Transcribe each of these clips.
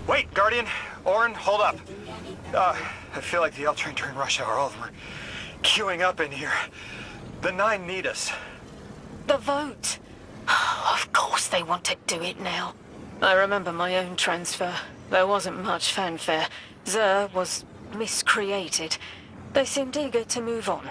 Wait, Guardian, Orin, hold up. I feel like the L train during rush hour. All of them are queuing up in here. The Nine need us. The vote. Of course they want to do it now. I remember my own transfer. There wasn't much fanfare. Xur was miscreated. They seemed eager to move on.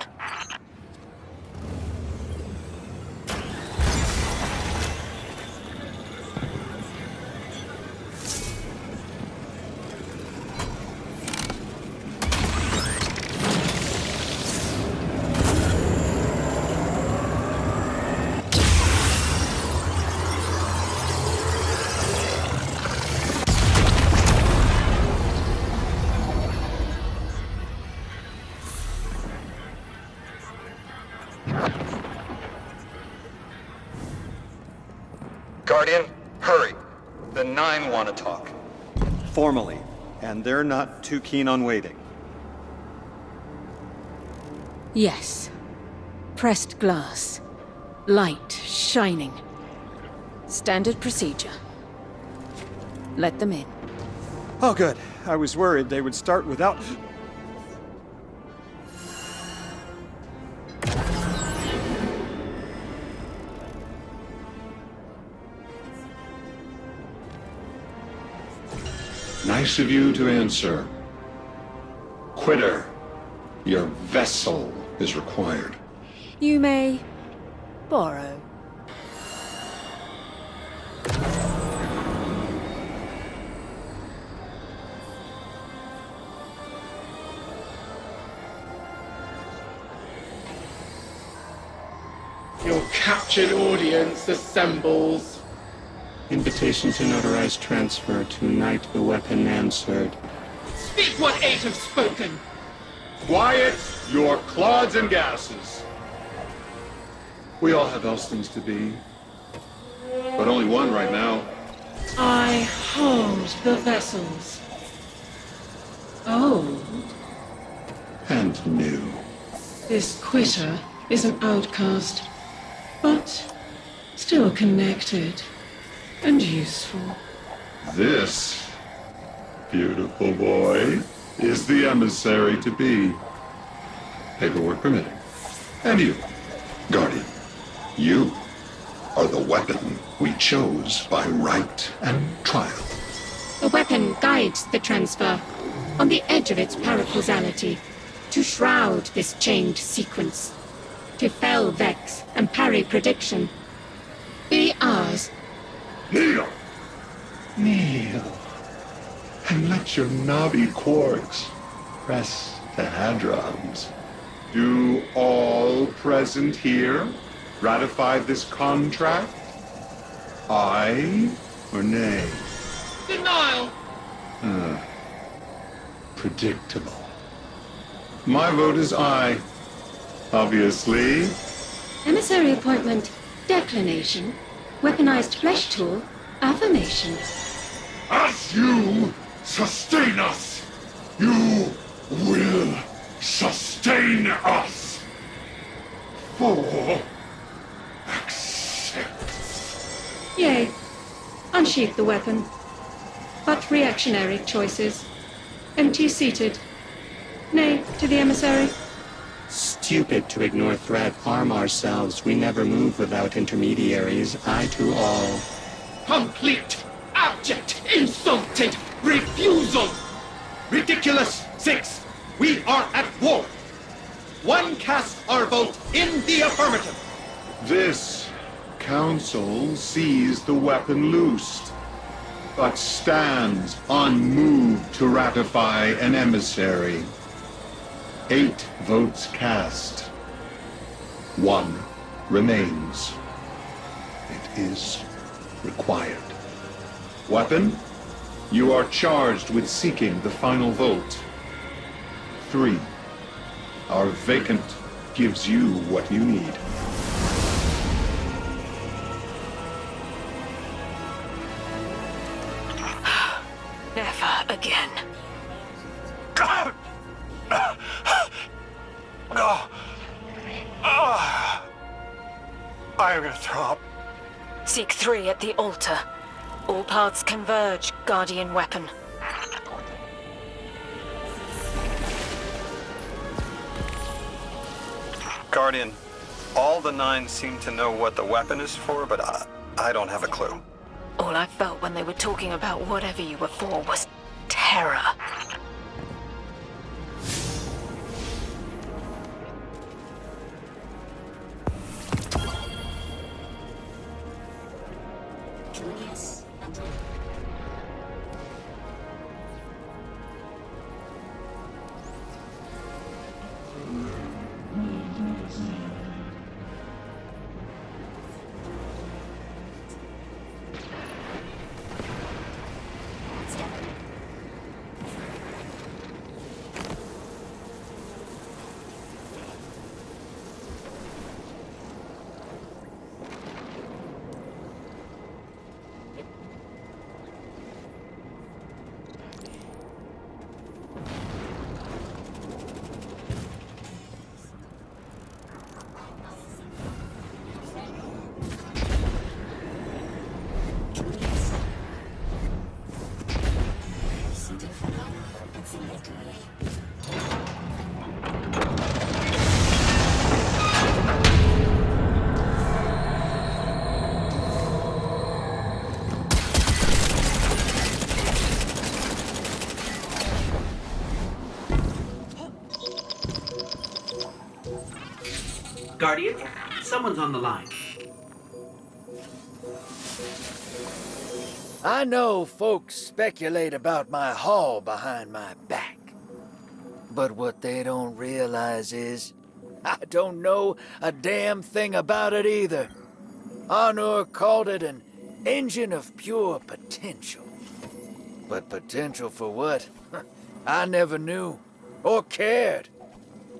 Guardian, hurry. The Nine want to talk. Formally, and they're not too keen on waiting. Yes. Pressed glass. Light shining. Standard procedure. Let them in. Oh, good. I was worried they would start without... Nice of you to answer. Quitter, your vessel is required. You may... borrow. Your captured audience assembles. Invitation to notarize transfer. Tonight the weapon answered. Speak what eight have spoken. Quiet your clods and gases. We all have else things to be. But only one right now. I hold the vessels. Old. And new. This quitter is an outcast, but still connected and useful. This, beautiful boy, is the emissary to be. Paperwork permitting. And you, Guardian, you are the weapon we chose by right and trial. The weapon guides the transfer on the edge of its paracausality to shroud this chained sequence, to fell Vex and parry prediction. Be ours. Kneel! Kneel. And let your knobby quarks press the hadrons. Do all present here ratify this contract? Aye or nay? Denial! Predictable. My vote is aye. Obviously. Emissary appointment, declination. Weaponized flesh tool, affirmation. As you sustain us, you will sustain us. For accepts. Yea. Unsheath the weapon. But reactionary choices. Empty-seated. Nay to the emissary. Stupid to ignore threat, arm ourselves. We never move without intermediaries. I to all. Complete, abject, insulted refusal! Ridiculous! 6. We are at war. 1 cast our vote in the affirmative. This council sees the weapon loosed, but stands unmoved to ratify an emissary. 8 votes cast. 1 remains. It is required. Weapon, you are charged with seeking the final vote. 3. Our vacant gives you what you need. Never again. I am gonna throw up. Seek 3 at the altar. All paths converge, Guardian weapon. Guardian, all the 9 seem to know what the weapon is for, but I don't have a clue. All I felt when they were talking about whatever you were for was terror. Guardian, someone's on the line. I know folks speculate about my haul behind my back. But what they don't realize is, I don't know a damn thing about it either. Arnor called it an engine of pure potential. But potential for what? I never knew, or cared.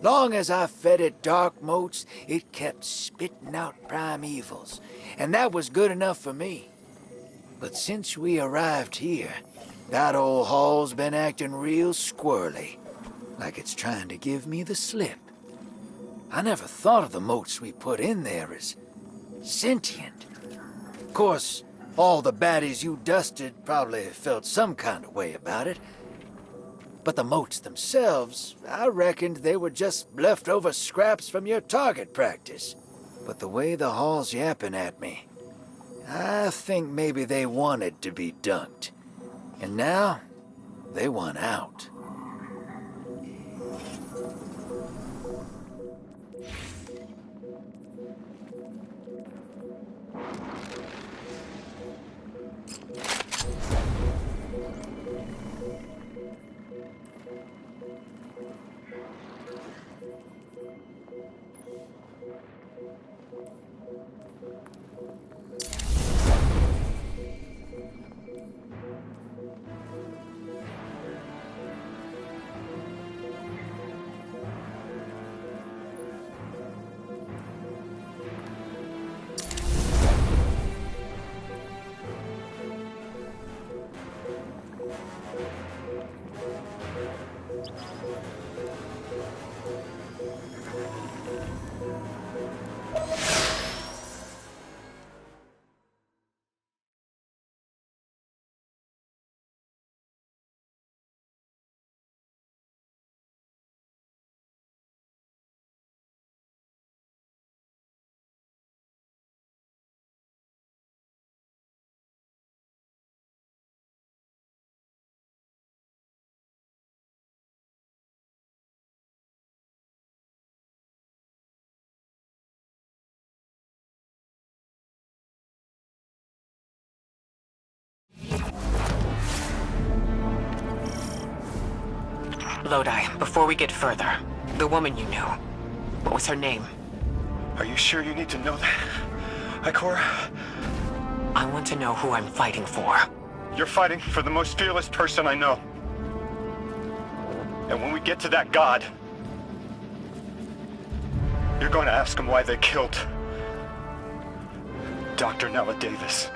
Long as I fed it dark motes, it kept spitting out primevals, and that was good enough for me. But since we arrived here, that old hall's been acting real squirrely, like it's trying to give me the slip. I never thought of the motes we put in there as sentient. Of course, all the baddies you dusted probably felt some kind of way about it. But the motes themselves, I reckoned they were just leftover scraps from your target practice. But the way the hall's yapping at me, I think maybe they wanted to be dunked. And now, they want out. Lodi, before we get further, the woman you knew, what was her name? Are you sure you need to know that, Ikora? I want to know who I'm fighting for. You're fighting for the most fearless person I know. And when we get to that god, you're going to ask him why they killed Dr. Nella Davis.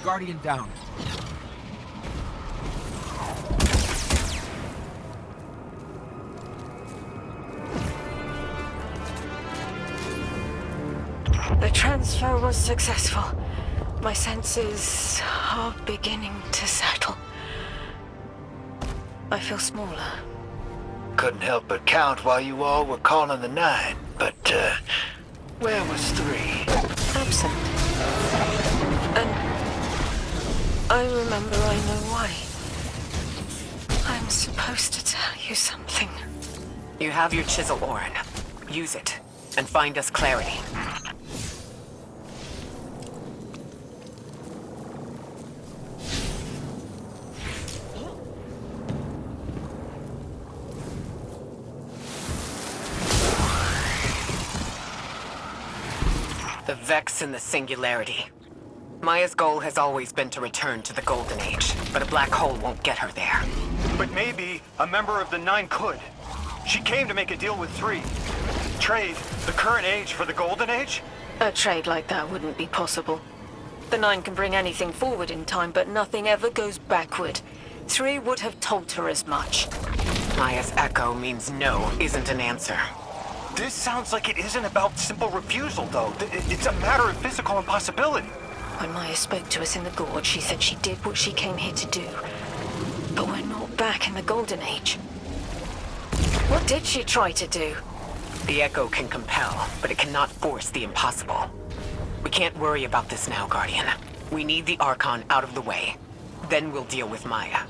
Guardian down. The transfer was successful. My senses are beginning to settle. I feel smaller. Couldn't help but count while you all were calling the 9, but, where was 3? Absent. And I remember, I know why. I'm supposed to tell you something. You have your chisel, Orin. Use it, and find us clarity. The Vex and the Singularity. Maya's goal has always been to return to the Golden Age, but a black hole won't get her there. But maybe a member of the 9 could. She came to make a deal with 3. Trade the current age for the Golden Age? A trade like that wouldn't be possible. The 9 can bring anything forward in time, but nothing ever goes backward. 3 would have told her as much. Maya's echo means no isn't an answer. This sounds like it isn't about simple refusal, though. It's a matter of physical impossibility. When Maya spoke to us in the gorge, she said she did what she came here to do. But we're not back in the Golden Age. What did she try to do? The echo can compel, but it cannot force the impossible. We can't worry about this now, Guardian. We need the Archon out of the way. Then we'll deal with Maya.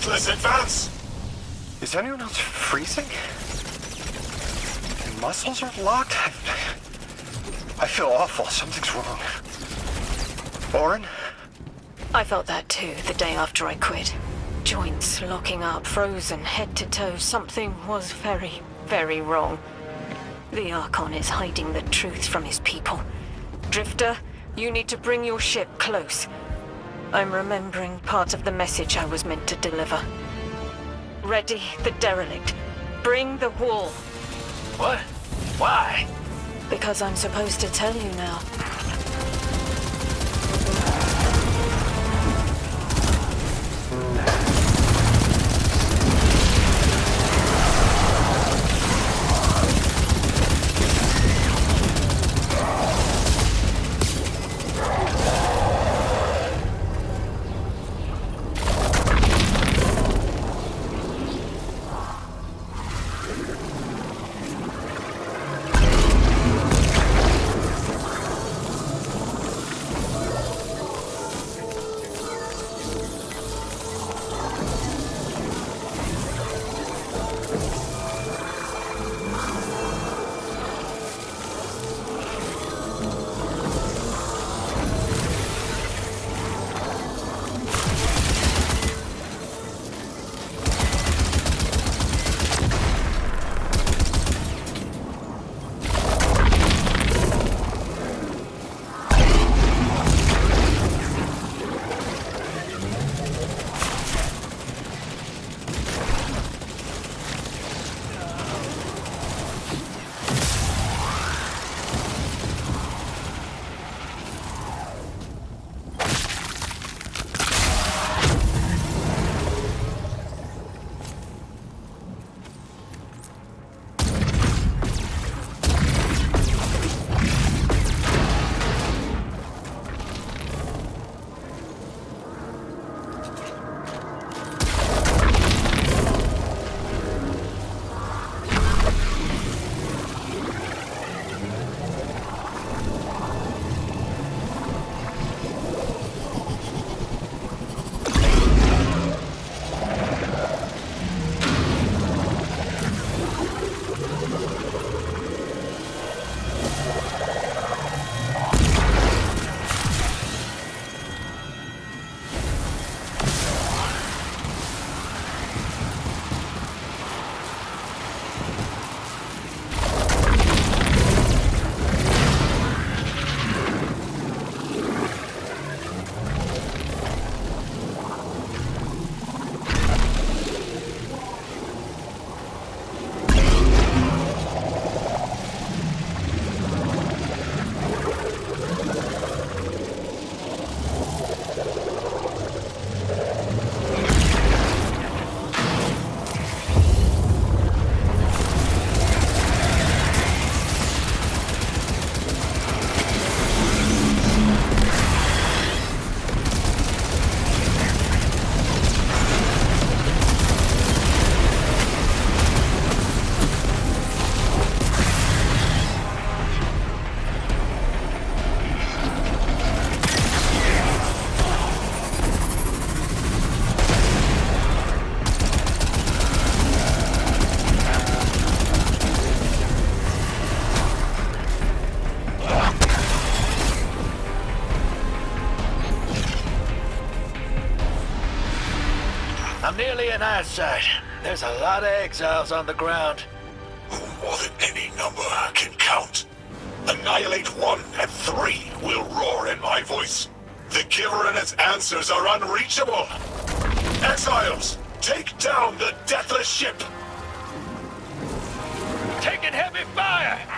Useless advance! Is anyone else freezing? My muscles are locked? I feel awful. Something's wrong. Orin? I felt that too, the day after I quit. Joints locking up, frozen, head to toe. Something was very, very wrong. The Archon is hiding the truth from his people. Drifter, you need to bring your ship close. I'm remembering part of the message I was meant to deliver. Ready the derelict. Bring the wall. What? Why? Because I'm supposed to tell you now. I'm nearly in eyesight. There's a lot of exiles on the ground. More than any number can count. Annihilate 1 and 3 will roar in my voice. The Giver and its answers are unreachable. Exiles, take down the deathless ship. Taking heavy fire!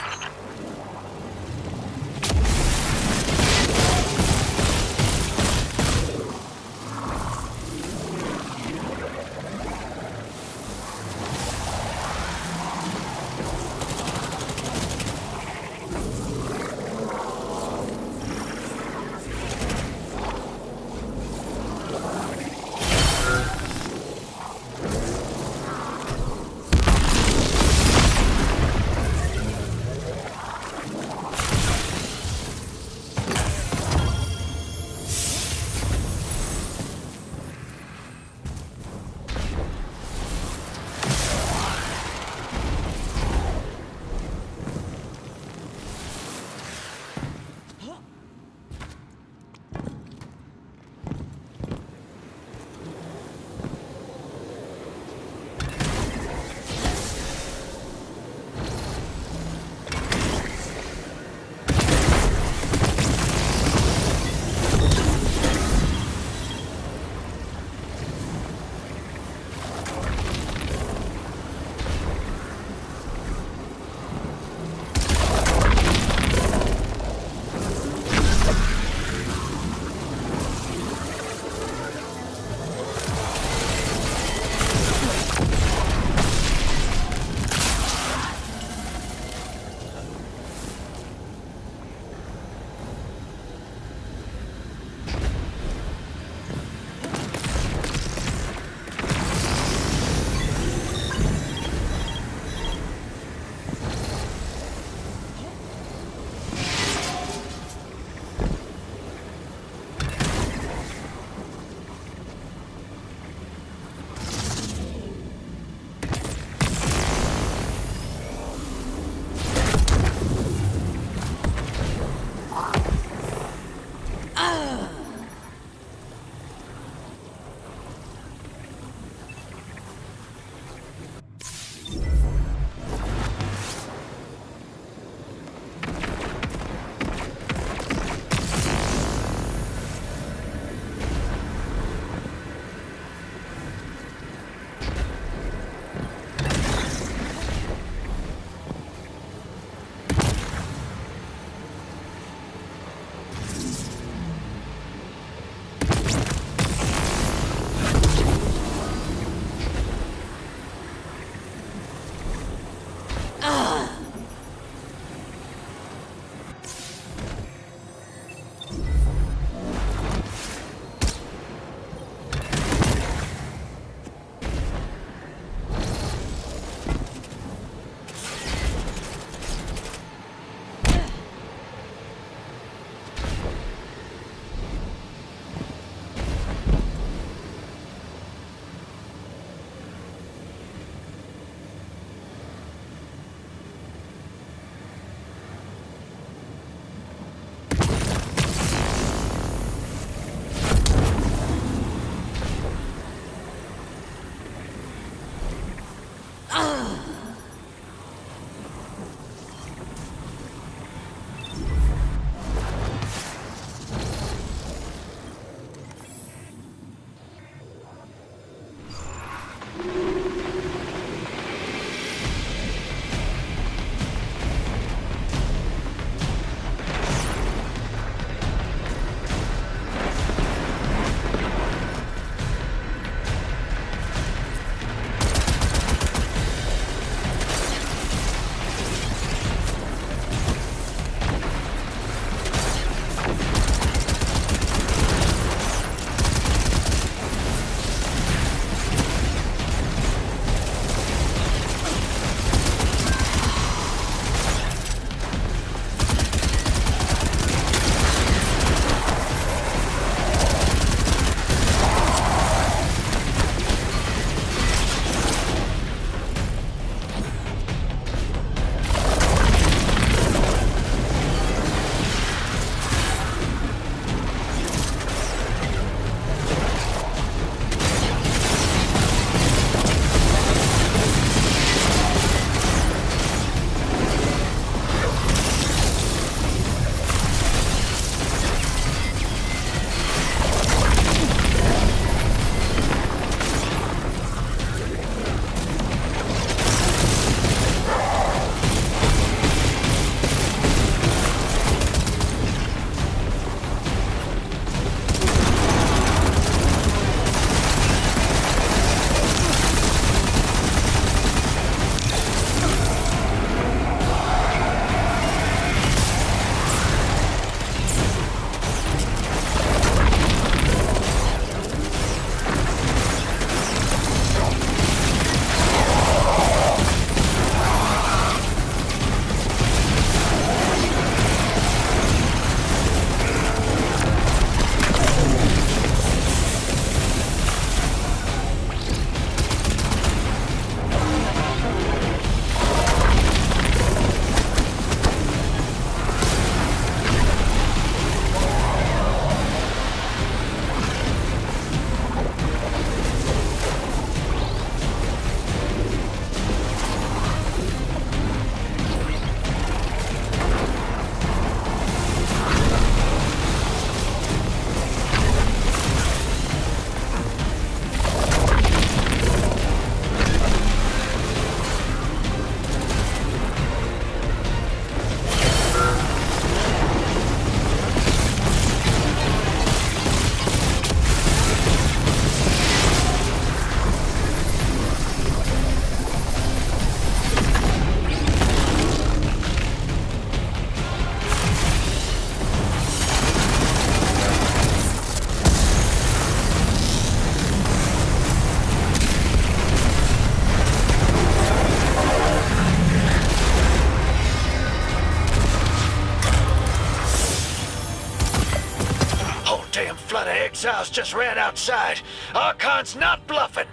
damn flood of exiles just ran outside. Archon's not bluffing.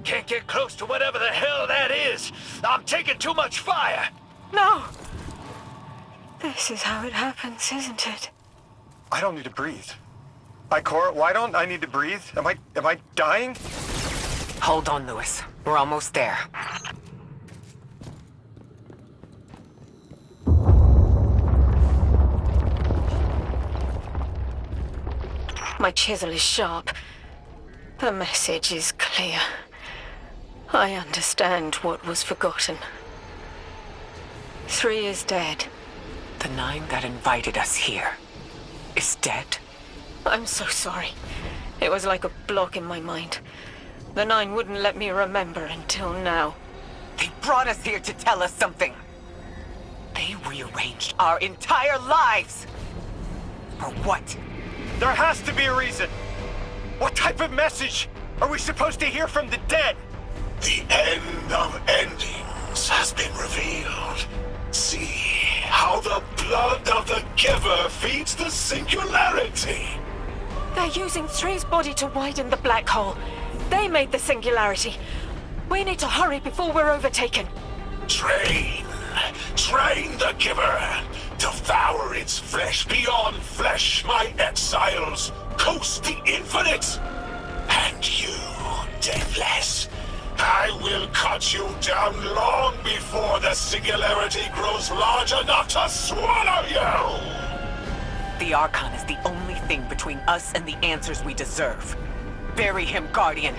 Can't get close to whatever the hell that is. I'm taking too much fire. No! This is how it happens, isn't it? I don't need to breathe. Ikora, why don't I need to breathe? Am I dying? Hold on, Lewis. We're almost there. My chisel is sharp. The message is clear. I understand what was forgotten. 3 is dead. The 9 that invited us here is dead? I'm so sorry. It was like a block in my mind. The 9 wouldn't let me remember until now. They brought us here to tell us something. They rearranged our entire lives. For what? There has to be a reason. What type of message are we supposed to hear from the dead? The end of endings has been revealed. See how the blood of the giver feeds the singularity. They're using 3's body to widen the black hole. They made the singularity. We need to hurry before we're overtaken. Train the giver. Devour its flesh beyond flesh, my exiles. Coast the infinite. And you, Deathless, I will cut you down long before the singularity grows large enough to swallow you! The Archon is the only thing between us and the answers we deserve. Bury him, Guardian.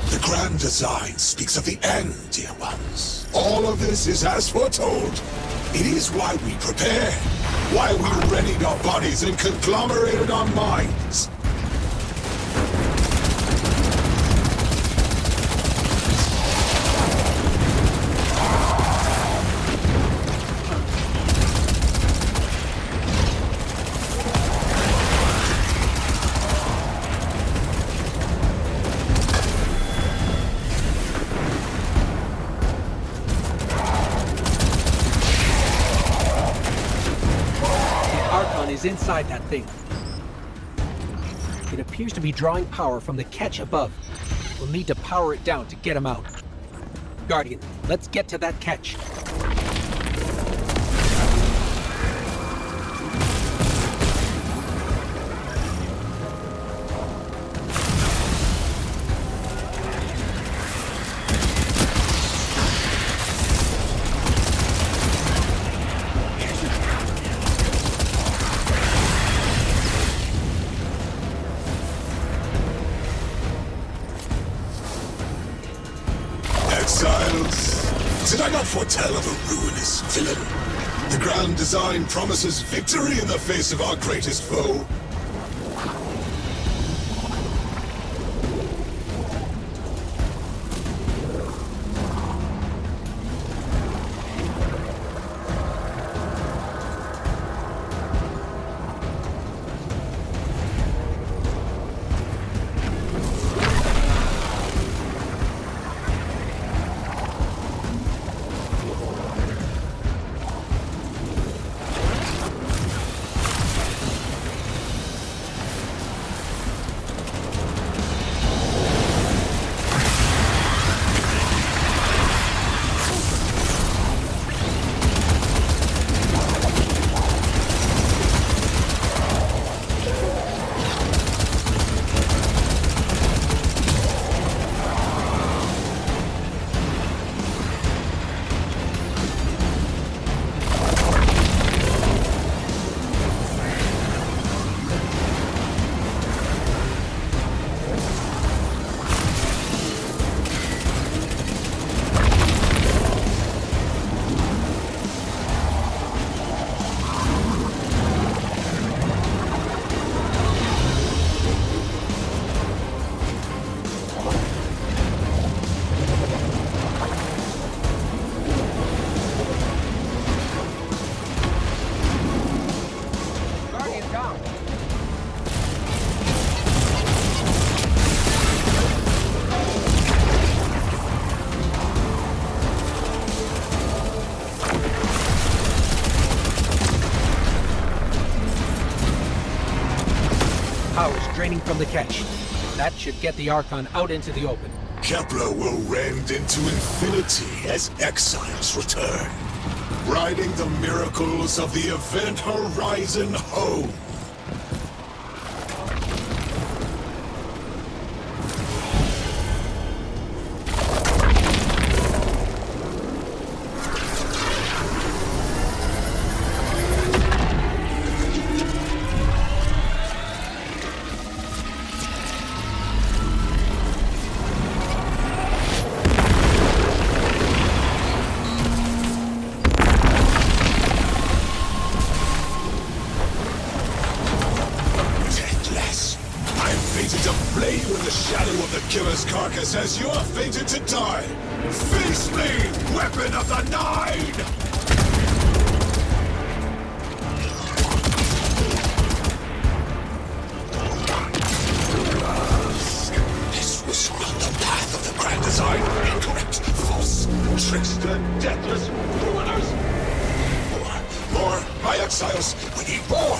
The grand design speaks of the end, dear ones. All of this is as foretold. It is why we prepare, why we readied our bodies and conglomerated our minds. Is inside that thing. It appears to be drawing power from the catch above. We'll need to power it down to get him out. Guardian, let's get to that catch. Exiles, did I not foretell of a ruinous villain? The grand design promises victory in the face of our greatest foe. draining from the catch. That should get the Archon out into the open. Kepler will rend into infinity as exiles return, riding the miracles of the Event Horizon home. As you're fated to die, face me, weapon of the Nine! This was not the path of the Grand Design. Incorrect, false, trickster, deathless, ruiners. More, my exiles, we need more.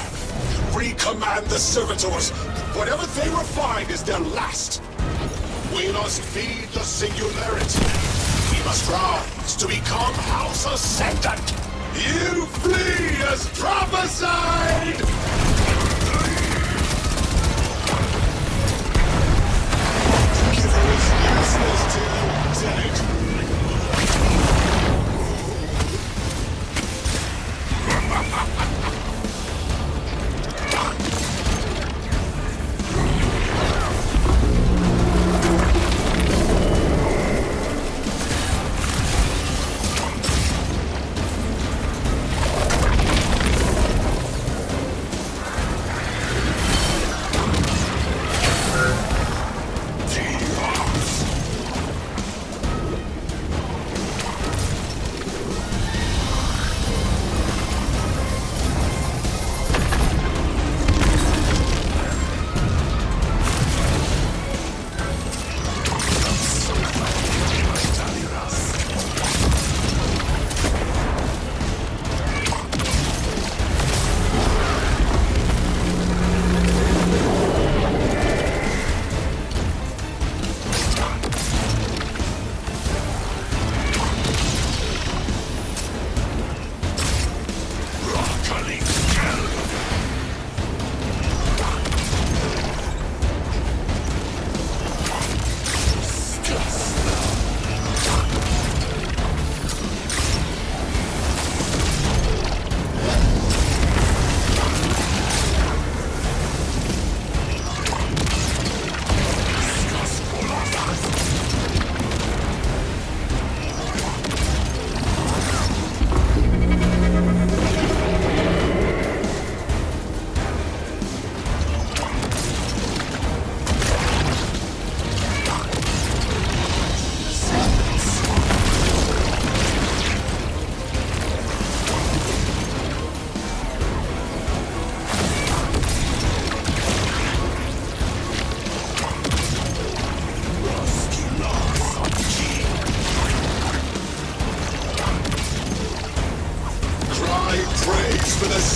Recommand the servitors. Whatever they refine is their last. We must feed the singularity. We must rise to become House Ascendant. You flee as prophesied! Giver is useless till dead.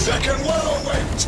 Second whirlwind!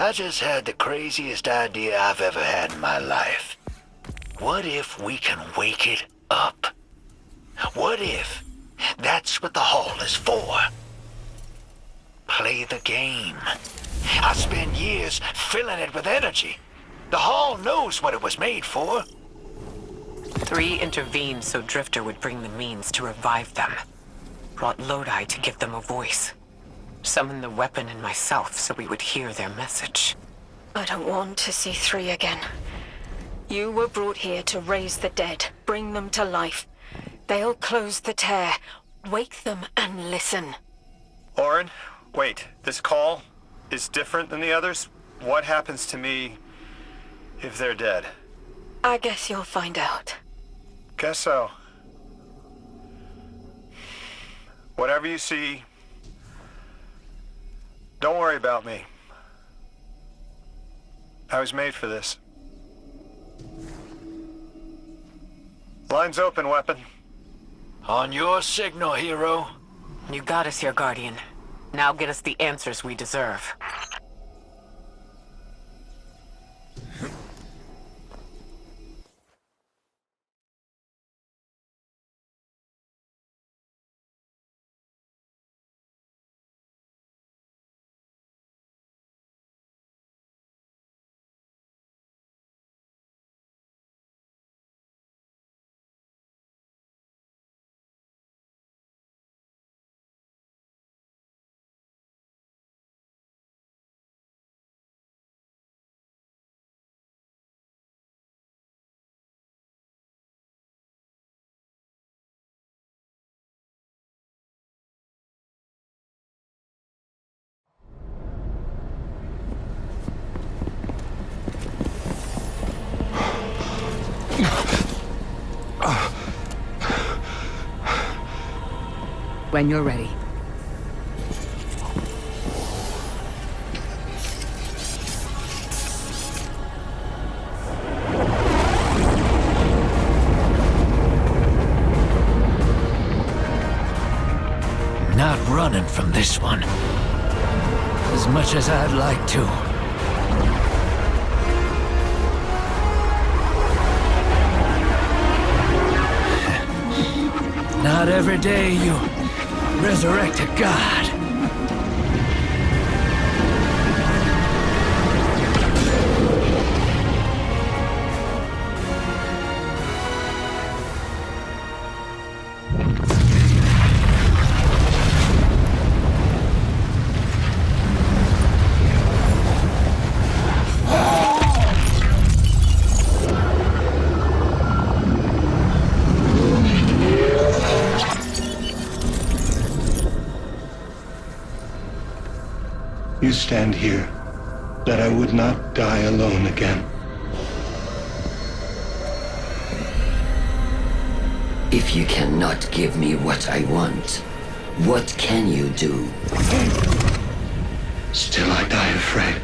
I just had the craziest idea I've ever had in my life. What if we can wake it up? What if that's what the hall is for? Play the game. I spent years filling it with energy. The hall knows what it was made for. 3 intervened so Drifter would bring the means to revive them. Brought Lodi to give them a voice. Summoned the weapon in myself so we would hear their message. I don't want to see 3 again. You were brought here to raise the dead, bring them to life. They'll close the tear. Wake them and listen. Orin, wait. This call is different than the others? What happens to me if they're dead? I guess you'll find out. Guess so. Whatever you see, don't worry about me. I was made for this. Line's open, weapon. On your signal, hero. You got us here, Guardian. Now get us the answers we deserve. When you're ready. Not running from this one. As much as I'd like to. Not every day you resurrect a god. You stand here, that I would not die alone again. If you cannot give me what I want, what can you do? Still I die afraid,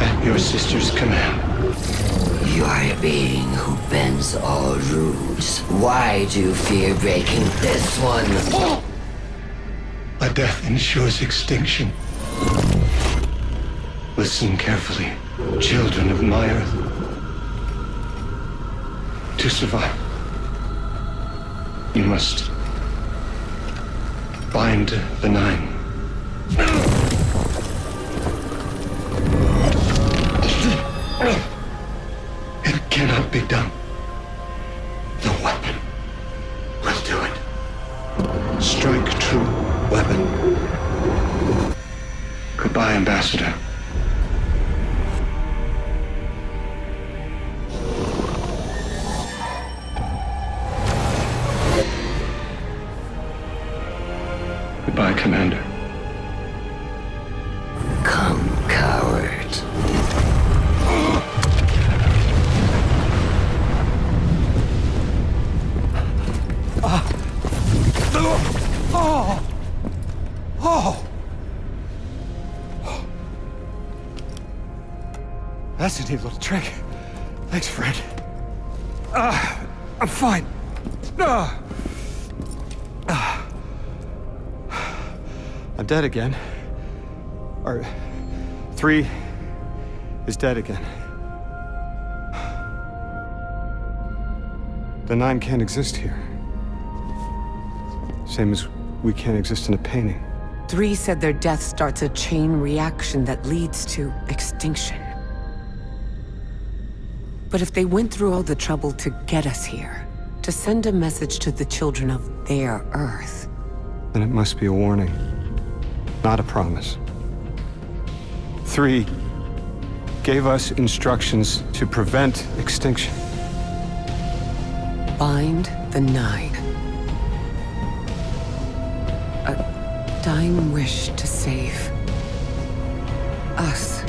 at your sister's command. You are a being who bends all rules. Why do you fear breaking this one? A death ensures extinction. Listen carefully, children of my earth. To survive, you must bind the 9. It cannot be done. The weapon will do it. Strike true, weapon. Goodbye, Ambassador. Goodbye, Commander. Come, coward. That's a neat little trick. Thanks, Fred. I'm fine. I'm dead again. Are 3 is dead again. The Nine can't exist here. Same as we can't exist in a painting. 3 said their death starts a chain reaction that leads to extinction. But if they went through all the trouble to get us here, to send a message to the children of their Earth... then it must be a warning, not a promise. 3 gave us instructions to prevent extinction. Bind the 9. A dying wish to save us.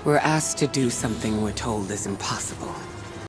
We're asked to do something we're told is impossible.